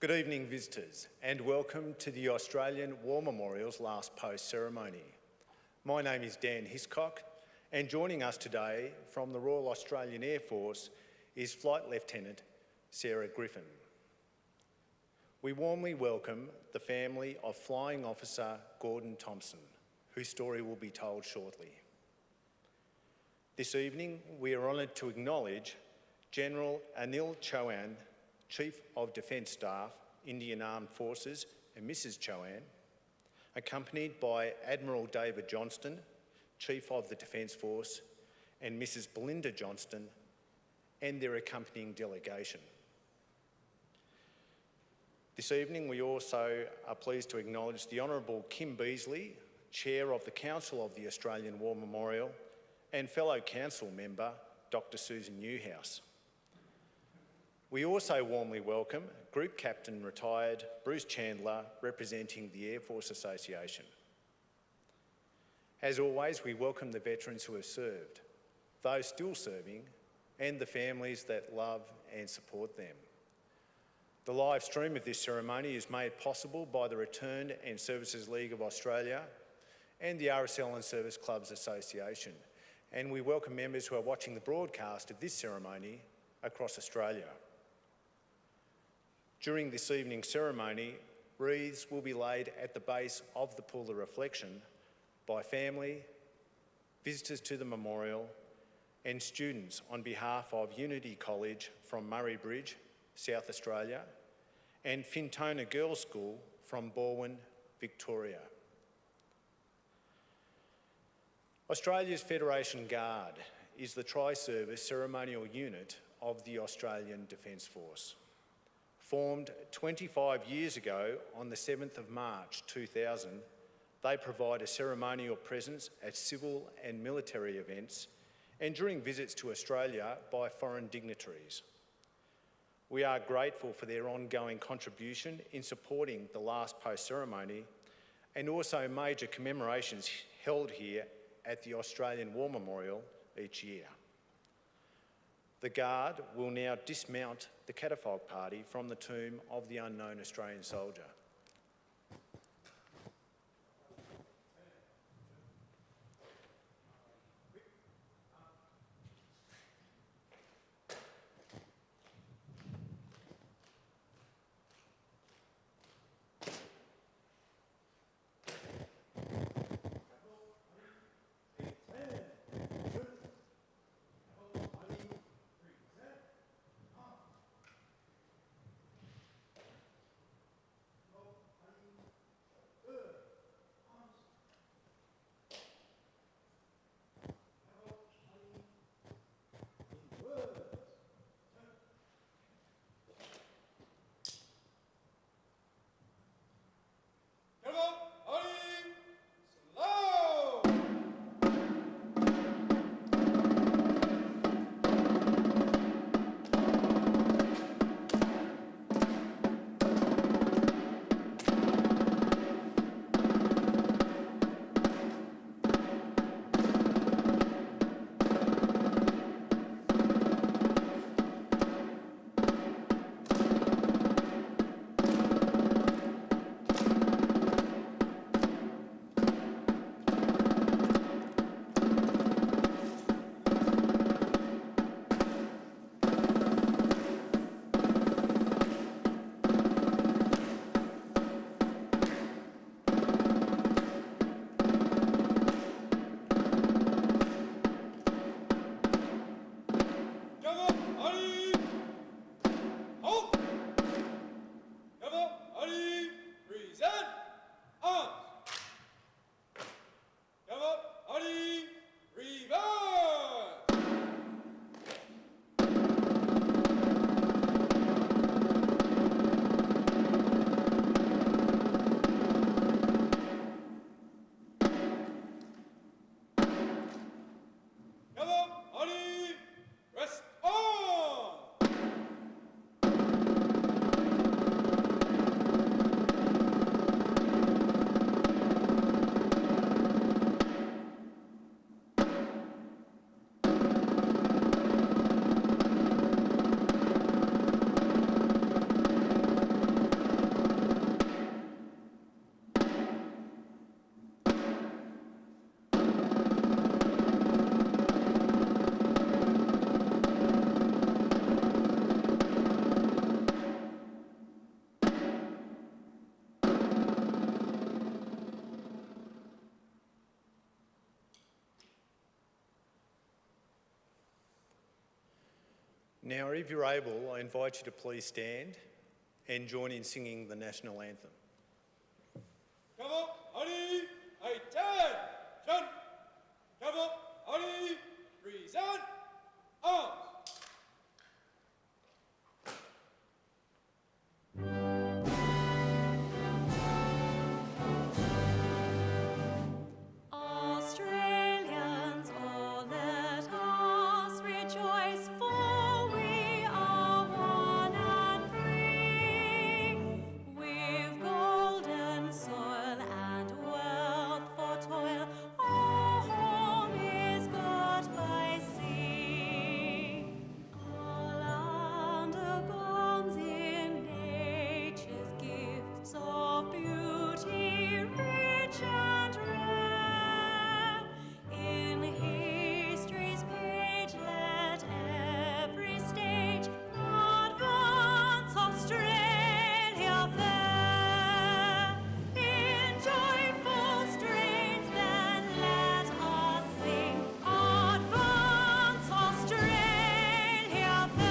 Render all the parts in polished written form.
Good evening, visitors, and welcome to the Australian War Memorial's last post ceremony. My name is Dan Hiscock, and joining us today from the Royal Australian Air Force is Flight Lieutenant Sarah Griffin. We warmly welcome the family of Flying Officer Gordon Thomson, whose story will be told shortly. This evening, we are honoured to acknowledge General Anil Chauhan, Chief of Defence Staff, Indian Armed Forces, and Mrs. Chauhan, accompanied by Admiral David Johnston, Chief of the Defence Force, and Mrs. Belinda Johnston, and their accompanying delegation. This evening, we also are pleased to acknowledge the Honourable Kim Beazley, Chair of the Council of the Australian War Memorial, and fellow council member, Dr. Susan Newhouse. We also warmly welcome Group Captain Retired Bruce Chandler, representing the Air Force Association. As always, we welcome the veterans who have served, those still serving, and the families that love and support them. The live stream of this ceremony is made possible by the Return and Services League of Australia and the RSL and Service Clubs Association, and we welcome members who are watching the broadcast of this ceremony across Australia. During this evening's ceremony, wreaths will be laid at the base of the Pool of Reflection by family, visitors to the memorial, and students on behalf of Unity College from Murray Bridge, South Australia, and Fintona Girls' School from Balwyn, Victoria. Australia's Federation Guard is the tri-service ceremonial unit of the Australian Defence Force. Formed 25 years ago on the 7th of March 2000, they provide a ceremonial presence at civil and military events and during visits to Australia by foreign dignitaries. We are grateful for their ongoing contribution in supporting the last post ceremony and also major commemorations held here at the Australian War Memorial each year. The Guard will now dismount the catafalque party from the tomb of the unknown Australian soldier. Now, if you're able, I invite you to please stand and join in singing the national anthem. Australians, oh, let us rejoice, for we are one and free. We've golden soil and wealth for toil, our home is got by sea. Our land abounds in nature's gifts of beauty, rich and rare. In history's page, let every stage advance Australia fair. In joyful strains, then let us sing, advance Australia fair.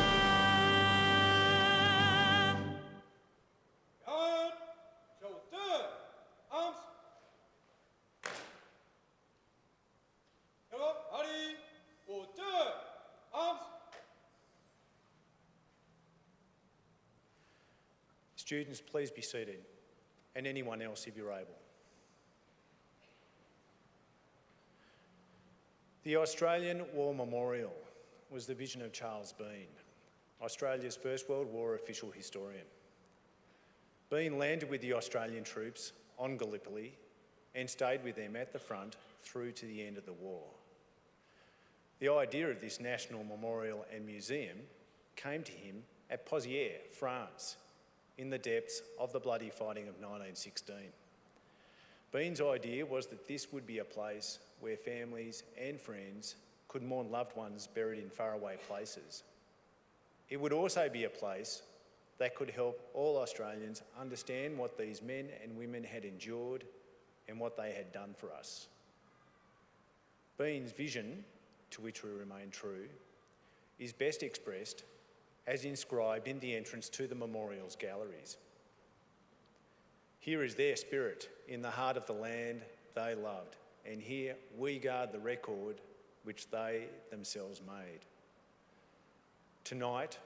Students, please be seated, and anyone else if you're able. The Australian War Memorial was the vision of Charles Bean, Australia's First World War official historian. Bean landed with the Australian troops on Gallipoli and stayed with them at the front through to the end of the war. The idea of this national memorial and museum came to him at Pozières, France, in the depths of the bloody fighting of 1916. Bean's idea was that this would be a place where families and friends could mourn loved ones buried in faraway places. It would also be a place that could help all Australians understand what these men and women had endured and what they had done for us. Bean's vision, to which we remain true, is best expressed as inscribed in the entrance to the memorial's galleries. Here is their spirit in the heart of the land they loved, and here we guard the record which they themselves made. Tonight,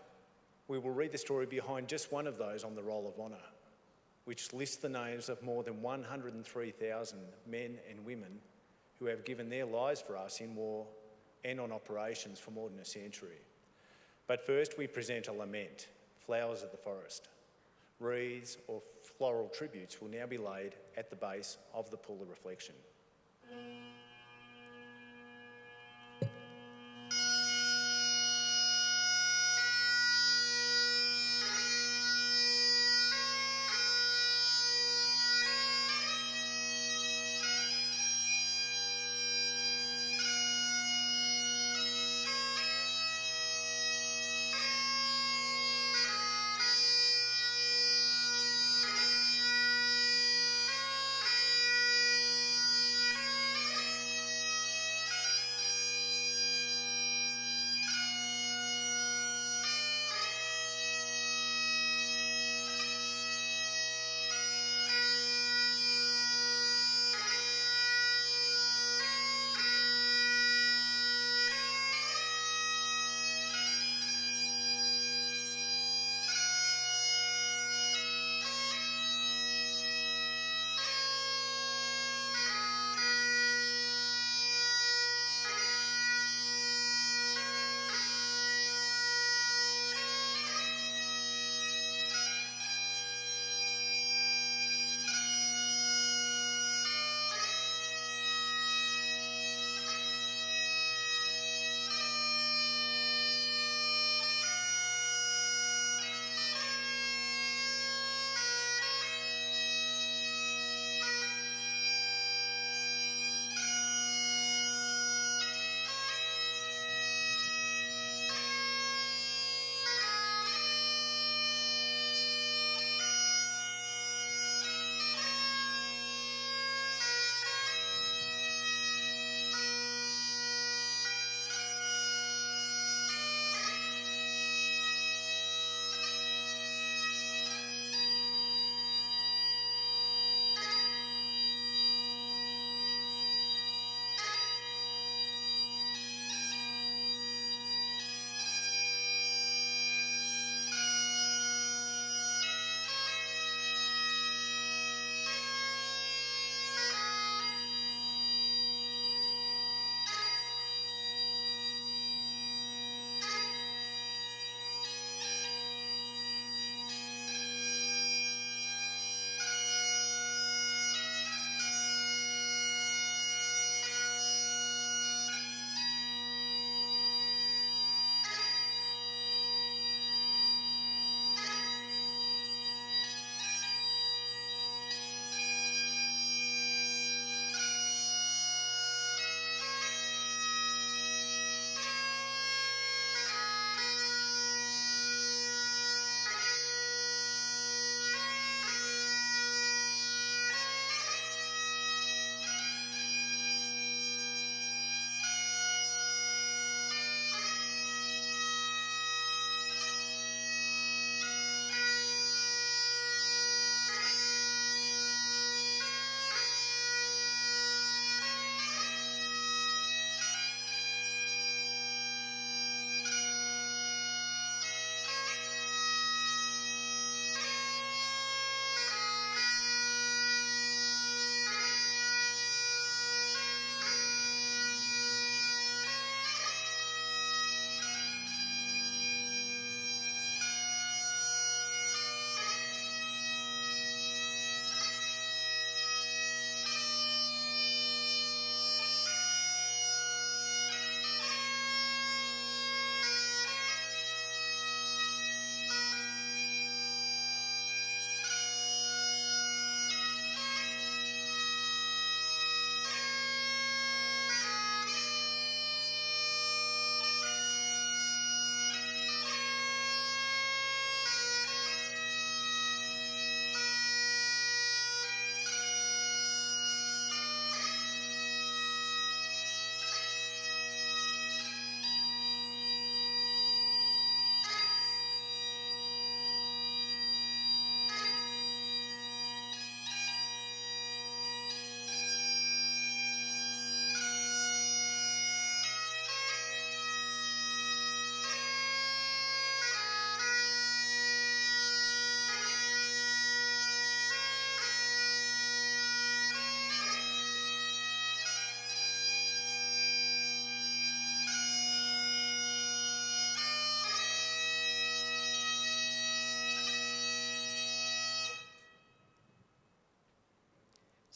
we will read the story behind just one of those on the Roll of Honour, which lists the names of more than 103,000 men and women who have given their lives for us in war and on operations for more than a century. But first we present a lament, Flowers of the Forest. Wreaths or floral tributes will now be laid at the base of the pool of reflection.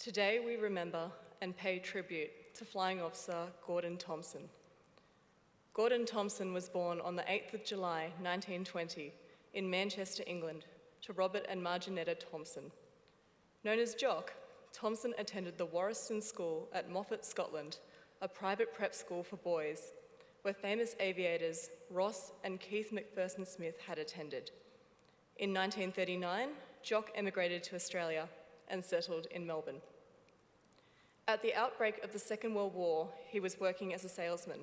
Today we remember and pay tribute to Flying Officer Gordon Thomson. Gordon Thomson was born on the 8th of July 1920 in Manchester, England, to Robert and Marginetta Thomson. Known as Jock, Thomson attended the Warriston School at Moffat, Scotland, a private prep school for boys, where famous aviators Ross and Keith McPherson Smith had attended. In 1939, Jock emigrated to Australia and settled in Melbourne. At the outbreak of the Second World War, he was working as a salesman.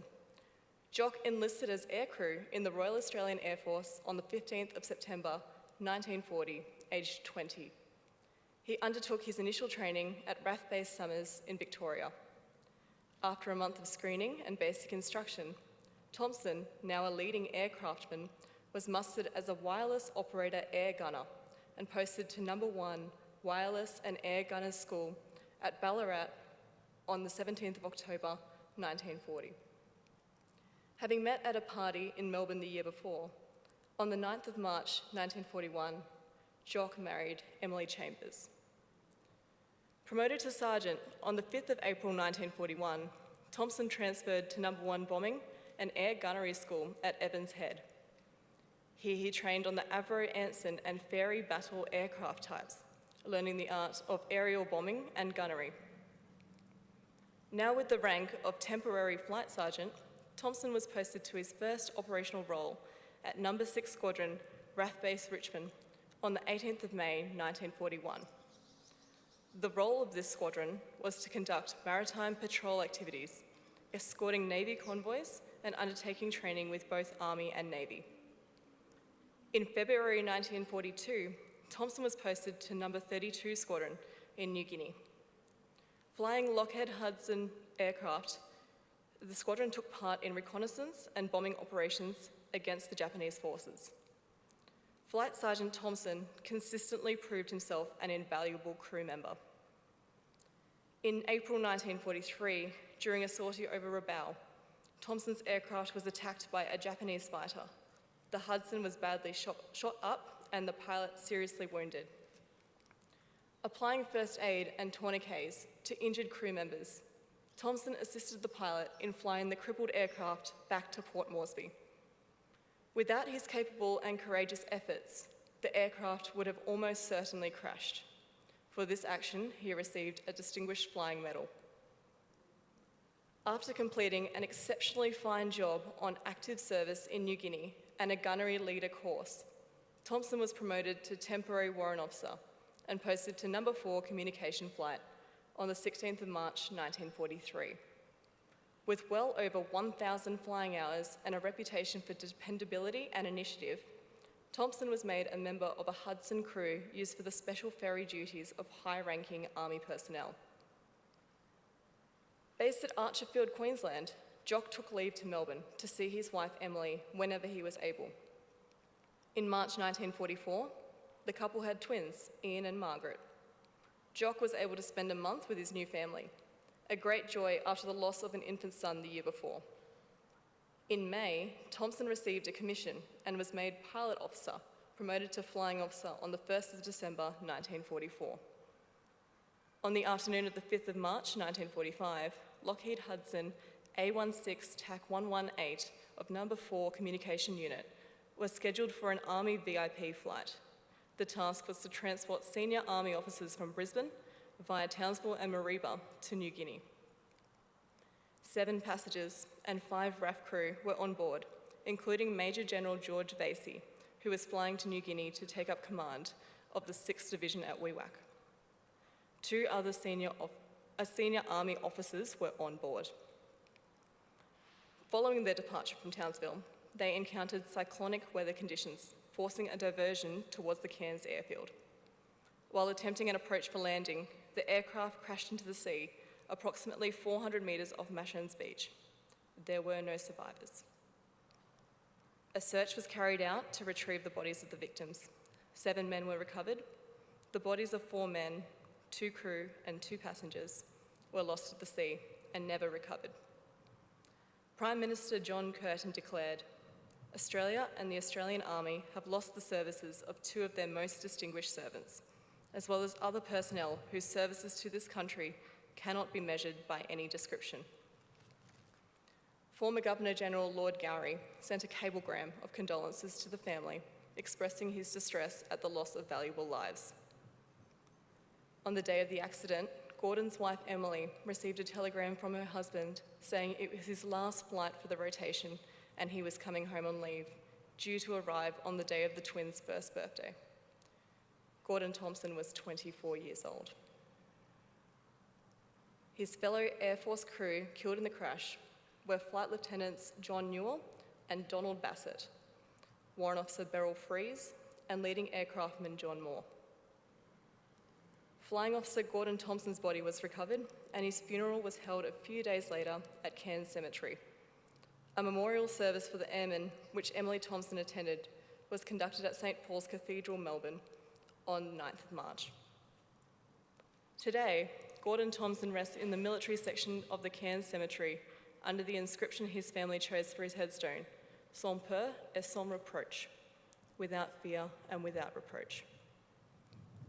Jock enlisted as aircrew in the Royal Australian Air Force on the 15th of September 1940, aged 20. He undertook his initial training at RAF Base Somers in Victoria. After a month of screening and basic instruction, Thomson, now a leading aircraftman, was mustered as a wireless operator air gunner and posted to No. 1 Wireless and Air Gunners School at Ballarat on the 17th of October 1940. Having met at a party in Melbourne the year before, on the 9th of March 1941, Jock married Emily Chambers. Promoted to sergeant on the 5th of April 1941, Thomson transferred to No. 1 Bombing and Air Gunnery School at Evans Head. Here he trained on the Avro Anson and Fairey Battle aircraft types, learning the art of aerial bombing and gunnery. Now with the rank of temporary flight sergeant, Thomson was posted to his first operational role at No. 6 Squadron, RAF Base Richmond, on the 18th of May 1941. The role of this squadron was to conduct maritime patrol activities, escorting Navy convoys and undertaking training with both Army and Navy. In February 1942, Thomson was posted to No. 32 Squadron in New Guinea. Flying Lockheed Hudson aircraft, the squadron took part in reconnaissance and bombing operations against the Japanese forces. Flight Sergeant Thomson consistently proved himself an invaluable crew member. In April 1943, during a sortie over Rabaul, Thomson's aircraft was attacked by a Japanese fighter. The Hudson was badly shot up and the pilot seriously wounded. Applying first aid and tourniquets to injured crew members, Thomson assisted the pilot in flying the crippled aircraft back to Port Moresby. Without his capable and courageous efforts, the aircraft would have almost certainly crashed. For this action, he received a Distinguished Flying Medal. After completing an exceptionally fine job on active service in New Guinea and a gunnery leader course, Thomson was promoted to temporary warrant officer and posted to No. 4 Communication Flight on the 16th of March 1943. With well over 1,000 flying hours and a reputation for dependability and initiative, Thomson was made a member of a Hudson crew used for the special ferry duties of high-ranking Army personnel. Based at Archerfield, Queensland, Jock took leave to Melbourne to see his wife Emily whenever he was able. In March 1944, the couple had twins, Ian and Margaret. Jock was able to spend a month with his new family, a great joy after the loss of an infant son the year before. In May, Thomson received a commission and was made pilot officer, promoted to flying officer on the 1st of December 1944. On the afternoon of the 5th of March 1945, Lockheed Hudson A16 TAC 118 of No. 4 Communication Unit was scheduled for an Army VIP flight. The task was to transport senior Army officers from Brisbane via Townsville and Mareeba to New Guinea. 7 passengers and 5 RAF crew were on board, including Major General George Vasey, who was flying to New Guinea to take up command of the 6th Division at Wewak. 2 other senior Army officers were on board. Following their departure from Townsville, they encountered cyclonic weather conditions, forcing a diversion towards the Cairns airfield. While attempting an approach for landing, the aircraft crashed into the sea, approximately 400 metres off Mashans Beach. There were no survivors. A search was carried out to retrieve the bodies of the victims. 7 men were recovered. The bodies of 4 men, 2 crew and 2 passengers were lost at the sea and never recovered. Prime Minister John Curtin declared, "Australia and the Australian Army have lost the services of 2 of their most distinguished servants, as well as other personnel whose services to this country cannot be measured by any description. Former Governor-General Lord Gowrie sent a cablegram of condolences to the family, expressing his distress at the loss of valuable lives. On the day of the accident, Gordon's wife Emily received a telegram from her husband saying it was his last flight for the rotation and he was coming home on leave, due to arrive on the day of the twins' first birthday. Gordon Thomson was 24 years old. His fellow Air Force crew killed in the crash were Flight Lieutenants John Newell and Donald Bassett, Warrant Officer Beryl Freeze, and leading aircraftman John Moore. Flying Officer Gordon Thomson's body was recovered and his funeral was held a few days later at Cairns Cemetery. A memorial service for the airmen, which Emily Thomson attended, was conducted at St Paul's Cathedral, Melbourne, on 9th of March. Today, Gordon Thomson rests in the military section of the Cairns Cemetery under the inscription his family chose for his headstone, sans peur et sans reproche, without fear and without reproach.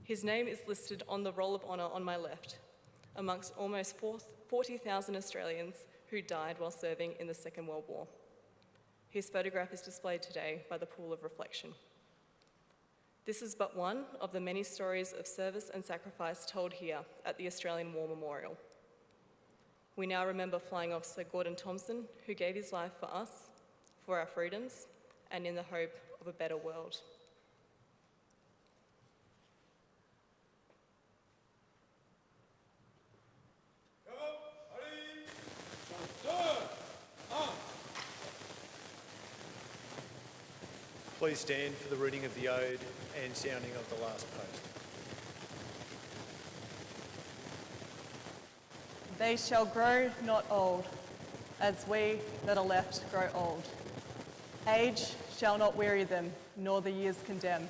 His name is listed on the Roll of Honour on my left, amongst almost 40,000 Australians who died while serving in the Second World War. His photograph is displayed today by the Pool of Reflection. This is but one of the many stories of service and sacrifice told here at the Australian War Memorial. We now remember Flying Officer Gordon Thomson, who gave his life for us, for our freedoms, and in the hope of a better world. Please stand for the reading of the ode and sounding of the last post. They shall grow not old, as we that are left grow old. Age shall not weary them, nor the years condemn.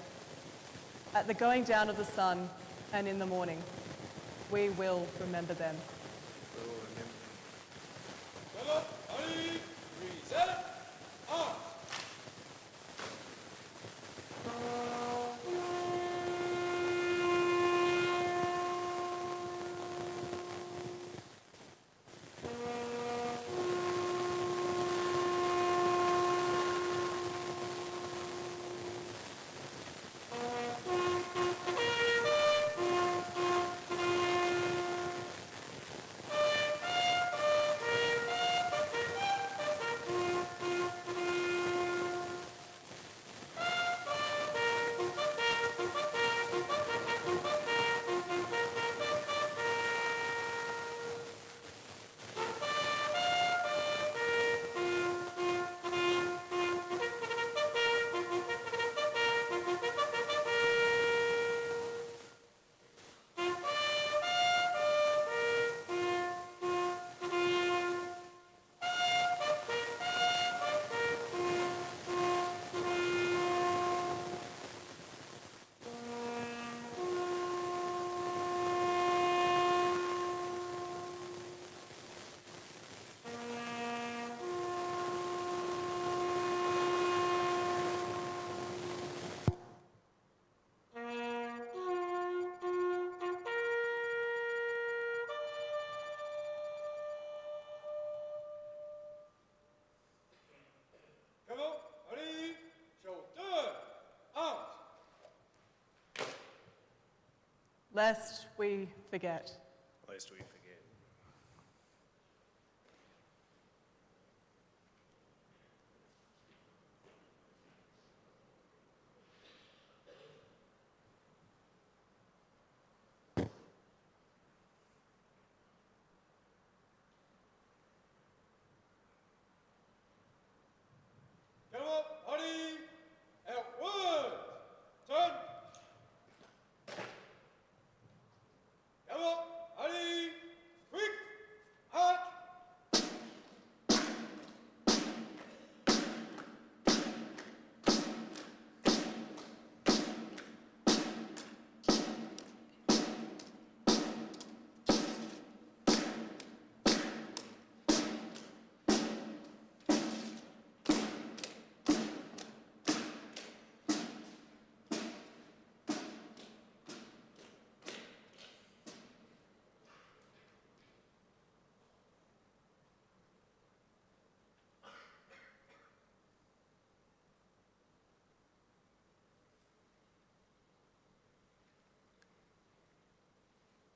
At the going down of the sun and in the morning, we will remember them. We will remember. Lest we forget. Lest we forget.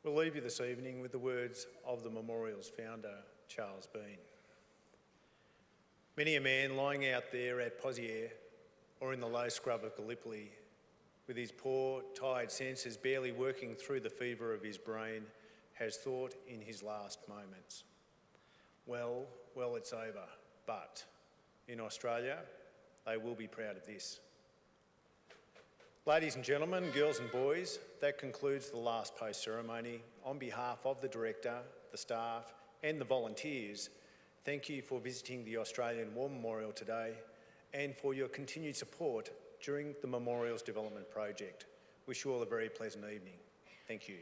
We'll leave you this evening with the words of the memorial's founder, Charles Bean. Many a man lying out there at Pozières or in the low scrub of Gallipoli, with his poor, tired senses barely working through the fever of his brain, has thought in his last moments, well, it's over, but in Australia, they will be proud of this. Ladies and gentlemen, girls and boys, that concludes the last post ceremony. On behalf of the Director, the staff and the volunteers, thank you for visiting the Australian War Memorial today and for your continued support during the Memorial's development project. Wish you all a very pleasant evening. Thank you.